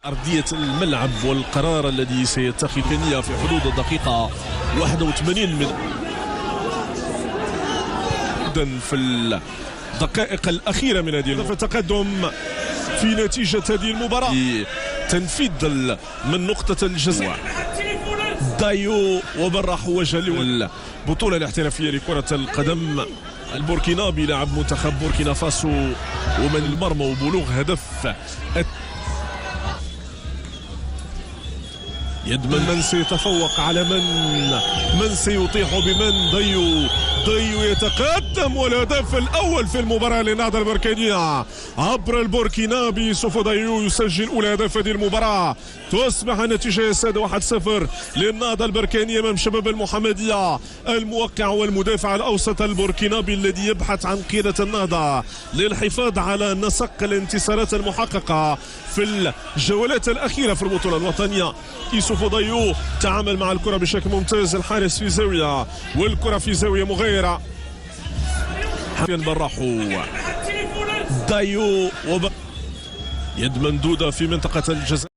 أرضية الملعب والقرار الذي سيتخذ كينيا في حدود الدقيقة 81 في الدقائق الأخيرة من هذه التقدم في نتيجة هذه المباراة تنفيذ من نقطة الجزاء. دايو وبرح وجل البطولة الاحترافية لكرة القدم البوركينابي لاعب منتخب بوركينا فاسو ومن المرمى وبلوغ هدف. يضمن من سيتفوق على من سيطيح بمن. دايو يتقدم والهدف الأول في المباراة للنهضة البركانية عبر البوركينابي. سوف دايو يسجل أولى هدف هذه المباراة. تصبح النتيجة يا سادة 1-0 للنهضة البركانية أمام شباب المحمدية. الموقع والمدافع الأوسط البوركينابي الذي يبحث عن قيادة النهضة للحفاظ على نسق الانتصارات المحققة في الجولات الأخيرة في البطولة الوطنية. يوسف دايو تعامل مع الكرة بشكل ممتاز. الحارس في زاوية والكرة في زاوية مغايرة. براحو دايو يضمن دودة في منطقة الجزاء.